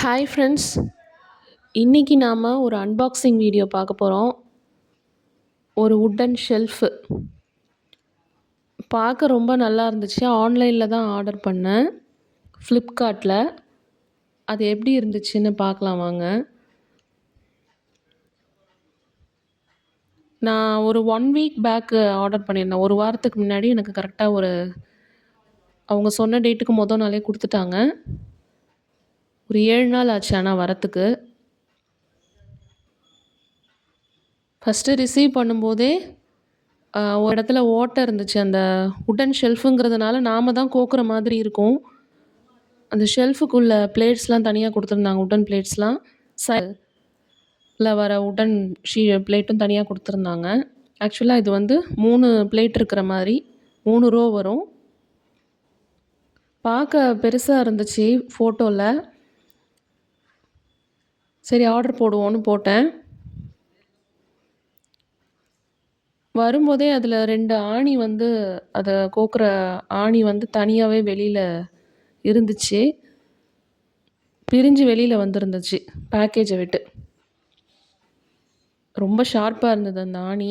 Hi friends, இன்றைக்கி நாம் ஒரு அன்பாக்சிங் வீடியோ பார்க்க போகிறோம். ஒரு வுட்டன் ஷெல்ஃபு பார்க்க ரொம்ப நல்லா இருந்துச்சு. ஆன்லைனில் தான் ஆர்டர் பண்ணேன், ஃப்ளிப்கார்ட்டில். அது எப்படி இருந்துச்சுன்னு பார்க்கலாம் வாங்க. நான் ஒரு 1 வீக் பேக்கு ஆர்டர் பண்ணியிருந்தேன். ஒரு வாரத்துக்கு முன்னாடி எனக்கு கரெக்டாக அவங்க சொன்ன டேட்டுக்கு மொதல் நாளே கொடுத்துட்டாங்க. ஒரு 7 நாள் ஆச்சு ஆனால் வரத்துக்கு. ஃபஸ்ட்டு ரிசீவ் பண்ணும்போதே ஒரு இடத்துல ஓட்டை இருந்துச்சு. அந்த வுட்டன் ஷெல்ஃபுங்கிறதுனால நாம் தான் கோக்குற மாதிரி இருக்கும். அந்த ஷெல்ஃபுக்குள்ள பிளேட்ஸ்லாம் தனியாக கொடுத்துருந்தாங்க. வுட்டன் பிளேட்ஸ்லாம் சைடில் வர வுட்டன் பிளேட்டும் தனியாக கொடுத்துருந்தாங்க. ஆக்சுவலாக இது 3 பிளேட் இருக்கிற மாதிரி 3 ரோ வரும். பார்க்க பெருசாக இருந்துச்சு ஃபோட்டோவில். சரி ஆர்டர் போடுவோன்னு போட்டேன். வரும்போதே அதில் 2 ஆணி அதை கோக்குற ஆணி தனியாகவே வெளியில் இருந்துச்சு. பிரிஞ்சு வெளியில் வந்துருந்துச்சு பேக்கேஜை விட்டு. ரொம்ப ஷார்ப்பாக இருந்தது அந்த ஆணி.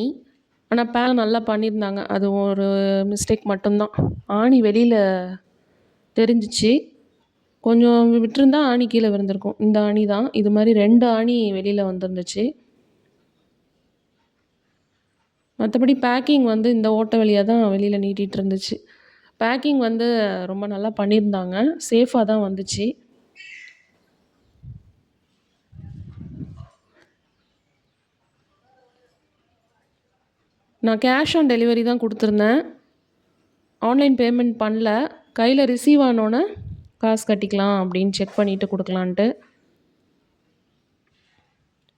ஆனால் நல்லா பண்ணியிருந்தாங்க. அது ஒரு மிஸ்டேக் மட்டும்தான். ஆணி வெளியில் தெரிஞ்சிச்சு. கொஞ்சம் விட்டுருந்தா ஆணி கீழே விழுந்திருக்கும். இந்த ஆணி தான். இது மாதிரி 2 ஆணி வெளியில் வந்துருந்துச்சு. மற்றபடி பேக்கிங் இந்த ஓட்டை வழியாக தான் வெளியில் நீட்டிகிட்டு இருந்துச்சு. பேக்கிங் ரொம்ப நல்லா பண்ணியிருந்தாங்க. சேஃபாக தான் வந்துச்சு. நான் கேஷ் ஆன் டெலிவரி தான் கொடுத்துருந்தேன். ஆன்லைன் பேமெண்ட் பண்ணல. கையில் ரிசீவ் ஆனோன்னே காசு கட்டிக்கலாம் அப்படின்னு செக் பண்ணிவிட்டு கொடுக்கலான்ட்டு.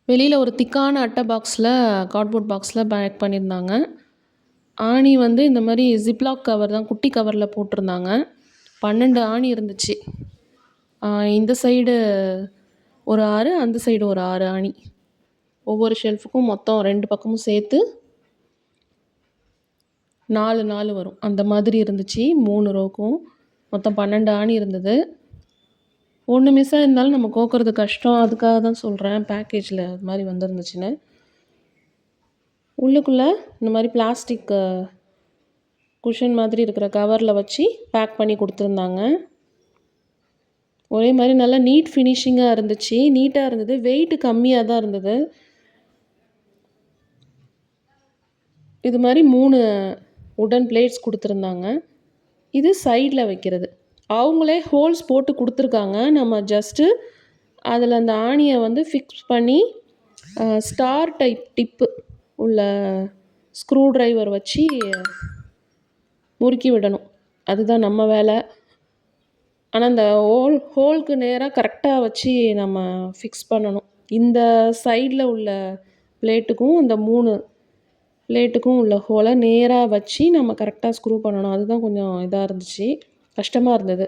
வெளியில் ஒரு திக்கான அட்டை பாக்ஸில், கார்ட்போர்ட் பாக்ஸில் பேக் பண்ணியிருந்தாங்க. ஆணி இந்த மாதிரி ஜிப்லாக் கவர் தான், குட்டி கவரில் போட்டிருந்தாங்க. 12 ஆணி இருந்துச்சு. இந்த சைடு ஒரு 6, அந்த சைடு ஒரு 6 ஆணி. ஒவ்வொரு ஷெல்ஃபுக்கும் மொத்தம் 2 பக்கமும் சேர்த்து 4 வரும். அந்த மாதிரி இருந்துச்சு 3 ரோக்கும். மொத்தம் 12 ஆணி இருந்தது. ஒன்று மிஸ் ஆகிருந்தாலும் நம்ம கோக்கிறது கஷ்டம். அதுக்காக தான் சொல்கிறேன் பேக்கேஜில் அது மாதிரி வந்துருந்துச்சுன்னு. உள்ளுக்குள்ளே இந்த மாதிரி பிளாஸ்டிக் குஷன் மாதிரி இருக்கிற கவரில் வச்சு பேக் பண்ணி கொடுத்துருந்தாங்க. ஒரே மாதிரி நல்லா நீட் ஃபினிஷிங்காக இருந்துச்சு. நீட்டாக இருந்தது. வெயிட்டு கம்மியாக தான் இருந்தது. இது மாதிரி 3 வுட்டன் பிளேட்ஸ் கொடுத்துருந்தாங்க. இது சைடில் வைக்கிறது. அவங்களே ஹோல்ஸ் போட்டு கொடுத்துருக்காங்க. நம்ம ஜஸ்ட்டு அதில் அந்த ஆணியை ஃபிக்ஸ் பண்ணி ஸ்டார் டைப் டிப்பு உள்ள ஸ்க்ரூ ட்ரைவர் வச்சு முறுக்கி விடணும். அதுதான் நம்ம வேலை. ஆனால் அந்த ஹோலுக்கு நேராக கரெக்டாக வச்சு நம்ம ஃபிக்ஸ் பண்ணணும். இந்த சைடில் உள்ள பிளேட்டுக்கும் இந்த 3 பிளேட்டுக்கும் உள்ள ஹோலை நேராக வச்சு நம்ம கரெக்டாக ஸ்க்ரூ பண்ணணும். அதுதான் கொஞ்சம் இதாக இருந்துச்சு, கஷ்டமாக இருந்தது.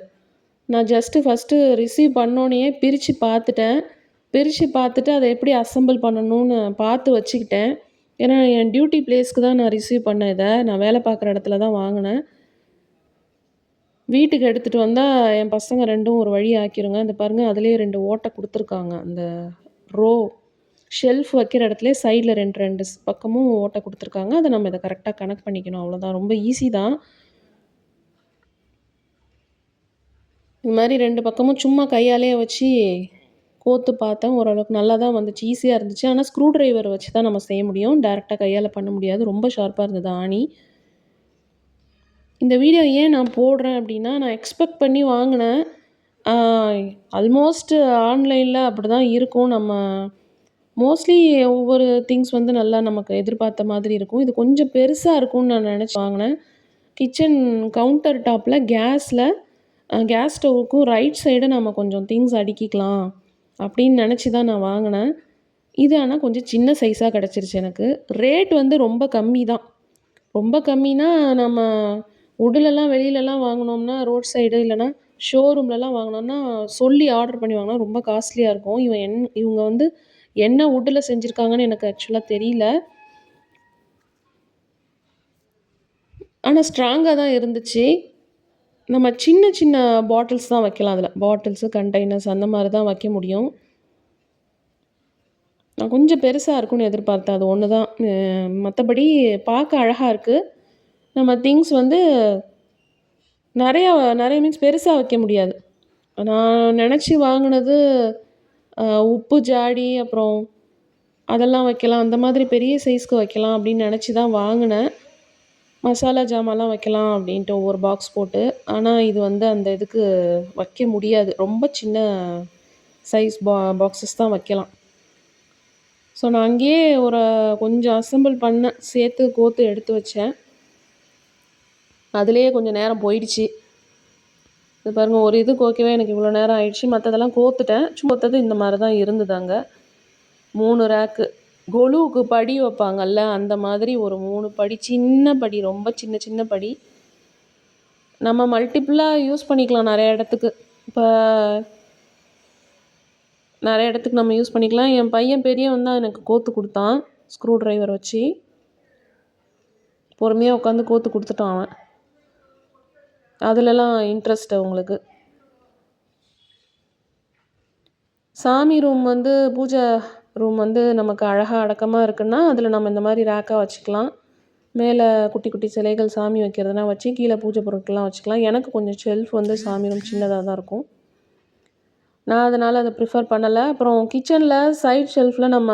நான் ஃபஸ்ட்டு ரிசீவ் பண்ணோன்னே பிரித்து பார்த்துட்டு அதை எப்படி அசெம்பிள் பண்ணணும்னு பார்த்து வச்சுக்கிட்டேன். ஏன்னா என் டியூட்டி பிளேஸ்க்கு தான் நான் ரிசீவ் பண்ணேன். இதை நான் வேலை பார்க்குற இடத்துல தான் வாங்கினேன். வீட்டுக்கு எடுத்துகிட்டு வந்தால் என் பசங்க 2ம் ஒரு வழி ஆக்கிருங்க. இந்த பாருங்கள், அதிலே 2 ஓட்டை கொடுத்துருக்காங்க. அந்த ரோ ஷெல்ஃப் வைக்கிற இடத்துல சைடில் 2 பக்கமும் ஓட்டை கொடுத்துருக்காங்க. அதை நம்ம இதை கரெக்டாக கனெக்ட் பண்ணிக்கணும். அவ்வளோதான், ரொம்ப ஈஸி தான். இது மாதிரி 2 பக்கமும் சும்மா கையாலே வச்சு கோத்து பார்த்தேன். ஓரளவுக்கு நல்லா தான் வந்துச்சு, ஈஸியாக இருந்துச்சு. ஆனால் ஸ்க்ரூ ட்ரைவர் வச்சு தான் நம்ம செய்ய முடியும். டேரெக்டாக கையால் பண்ண முடியாது. ரொம்ப ஷார்ப்பாக இருந்தது ஆணி. இந்த வீடியோ ஏன் நான் போடுறேன் அப்படின்னா, நான் எக்ஸ்பெக்ட் பண்ணி வாங்கினேன். ஆல்மோஸ்ட் ஆன்லைனில் அப்படி தான் இருக்கும். நம்ம மோஸ்ட்லி ஒவ்வொரு திங்ஸ் நல்லா நமக்கு எதிர்பார்த்த மாதிரி இருக்கும். இது கொஞ்சம் பெருசாக இருக்கும்னு நான் நினச்சி வாங்கினேன். கிச்சன் கவுண்டர் டாப்பில் கேஸ் ஸ்டவ்வுக்கும் ரைட் சைடு நம்ம கொஞ்சம் திங்ஸ் அடுக்கிக்கலாம் அப்படின்னு நினச்சி தான் நான் வாங்கினேன். இது ஆனால் கொஞ்சம் சின்ன சைஸாக கிடச்சிருச்சு எனக்கு. ரேட் ரொம்ப கம்மி தான். ரொம்ப கம்மினா, நம்ம உடலெல்லாம் வெளியிலலாம் வாங்கினோம்னா, ரோட் சைடு இல்லைனா ஷோரூம்லலாம் வாங்கினோம்னா சொல்லி ஆர்டர் பண்ணி வாங்கினா ரொம்ப காஸ்ட்லியாக இருக்கும். இவங்க என்ன வுட்டில் செஞ்சுருக்காங்கன்னு எனக்கு ஆக்சுவலாக தெரியல. ஆனால் ஸ்ட்ராங்காக தான் இருந்துச்சு. நம்ம சின்ன சின்ன பாட்டில்ஸ் தான் வைக்கலாம் அதில. பாட்டில்ஸு, கண்டெய்னர்ஸ் அந்த மாரி தான் வைக்க முடியும். நான் கொஞ்சம் பெருசா இருக்கும்னு எதிர்பார்த்தேன். அது ஒண்ணு தான். மத்தபடி பார்க்க அழகா இருக்கு. நம்ம திங்ஸ் வந்து நெறையா நெறைய மீன்ஸ் பெருசா வைக்க முடியாது. நான் நெனச்சு வாங்குனது அ உப்பு ஜாடி, அப்புறம் அதெல்லாம் வைக்கலாம். அந்த மாதிரி பெரிய சைஸ்க்கு வைக்கலாம் அப்படின்னு நெனச்சு தான் வாங்குனேன். மசாலா ஜாமான்லாம் வைக்கலாம் அப்படின்ட்டு ஒவ்வொரு பாக்ஸ் போட்டு. ஆனா இது வந்து அந்த இதுக்கு வைக்க முடியாது. ரொம்ப சின்ன சைஸ் பாக்ஸஸ் தான் வைக்கலாம். ஸோ நான் அங்கேயே ஒரு கொஞ்சம் அசெம்பிள் பண்ணேன். சேர்த்து கோர்த்து எடுத்து வச்சேன். அதிலேயே கொஞ்சம் நேரம் போயிடுச்சு. இது பாருங்க ஒரு இதுக்கு ஓகேவா எனக்கு இவ்வளோ நேரம் ஆயிடுச்சு. மத்ததெல்லாம் கோர்த்துட்டேன். சும்மா கோர்த்தது இந்த மாரி தான் இருந்தது அங்க. 3 ரேக்கு. கொலுவுக்கு படி வைப்பாங்கல்ல, அந்த மாதிரி ஒரு 3 படி. சின்ன படி. ரொம்ப சின்ன சின்ன படி. நம்ம மல்டிபிளா யூஸ் பண்ணிக்கலாம் நெறைய இடத்துக்கு. இப்ப நெறைய இடத்துக்கு நம்ம யூஸ் பண்ணிக்கலாம். என் பையன் பெரியவன் தான் எனக்கு கோர்த்து குடுத்தான். ஸ்க்ரூ டிரைவர் வச்சு. பொறுமையா உட்காந்து கோர்த்து குடுத்துட்டான் அவன். அதுலலாம் இன்ட்ரெஸ்ட் அவங்களுக்கு. சாமி ரூம் வந்து பூஜை ரூம் வந்து நமக்கு அழகா அடக்கமா இருக்குன்னா, அதில நம்ம இந்த மாரி ரேக்கா வச்சுக்கலாம். மேல குட்டி குட்டி சிலைகள் சாமி வைக்கிறதுனா வச்சு, கீழ பூஜை பொருட்கள்லாம் வச்சுக்கலாம். எனக்கு கொஞ்சம் ஷெல்ஃப் வந்து சாமி ரூம் சின்னதா தான் இருக்கும். நான் அதனால அத ப்ரிஃபர் பண்ணல. அப்புறம் கிச்சன்ல சைட் ஷெல்ஃப்ல நம்ம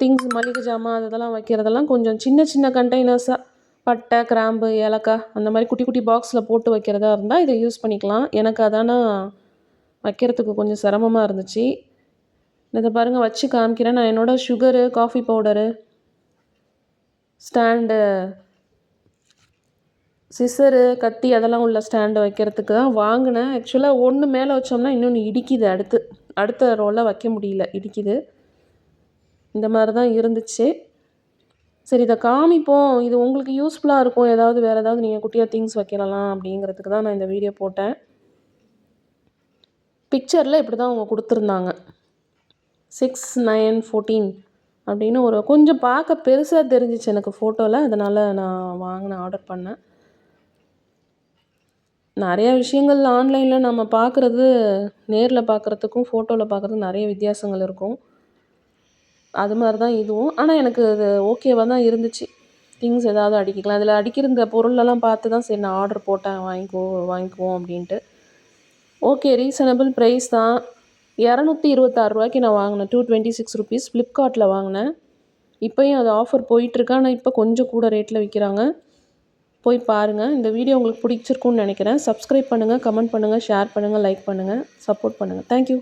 திங்ஸ் மளிகை ஜாமான் அதெல்லாம் வைக்கிறதெல்லாம் கொஞ்சம் சின்ன சின்ன கண்டெய்னர்ஸா பட்டை, கிராம்பு, ஏலக்காய் அந்த மாரி குட்டி குட்டி பாக்ஸ்ல போட்டு வைக்கிறதா இருந்தா, இத யூஸ் பண்ணிக்கலாம். எனக்கு அதானா வைக்கிறதுக்கு கொஞ்சம் சிரமமா இருந்துச்சு. இத பாருங்க வச்சு காமிக்கிறேன். நான் என்னோட sugar, coffee powder, stand, scissor, கத்தி அதெல்லாம் உள்ள ஸ்டாண்டு வைக்கிறதுக்கு தான் வாங்குனேன். ஆக்சுவலா ஒண்ணு மேல வச்சோம்னா, இன்னொன்னு இடிக்குது அடுத்து. அடுத்த ரோல வைக்க முடியல. இடிக்குது. இந்த மாரி தான் இருந்துச்சு. சரி இத காமிப்போம். இது உங்களுக்கு யூஸ்ஃபுல்லா இருக்கும். ஏதாவது வேற ஏதாவது நீங்க குட்டியா திங்ஸ் வைக்கலாம் அப்படிங்கிறதுக்கு தான் நான் இந்த வீடியோ போட்டேன். பிக்சர்ல இப்படி தான் அவங்க குடுத்துருந்தாங்க. 6/9/14 அப்படின்னு ஒரு கொஞ்சம் பார்க்க பெருசா தெரிஞ்சுச்சு எனக்கு ஃபோட்டோல. அதனால நான் வாங்குனேன், ஆர்டர் பண்ணேன். நெறைய விஷயங்கள் ஆன்லைன்ல நம்ம பார்க்குறது, நேர்ல பார்க்குறதுக்கும், ஃபோட்டோல பார்க்குறதுக்கும் நெறைய வித்தியாசங்கள் இருக்கும். அது மாரி தான் இதுவும். ஆனா எனக்கு அது ஓகேவா தான் இருந்துச்சு. திங்ஸ் ஏதாவது அடிக்கிக்கலாம். அதில அடிக்கிற பொருளெல்லாம் பார்த்து தான் சரி நான் ஆர்டர் போட்டேன். வாங்கிக்குவோம் அப்படின்ட்டு. ஓகே ரீசனபிள் ப்ரைஸ் தான். ரூ. 226க்கு நான் வாங்கினேன். ₹226 ஃப்ளிப்கார்ட்ல வாங்கினேன். இப்பயும் அது ஆஃபர் போயிட்டுருக்கு. ஆனா இப்போ கொஞ்சம் கூட ரேட்ல விக்கிறாங்க. போய் பாருங்க. இந்த வீடியோ உங்களுக்கு பிடிச்சிருக்கும்னு நெனைக்கிறேன். சப்ஸ்கிரைப் பண்ணுங்க, கமெண்ட் பண்ணுங்க, ஷேர் பண்ணுங்க, லைக் பண்ணுங்க, சப்போர்ட் பண்ணுங்க. Thank you.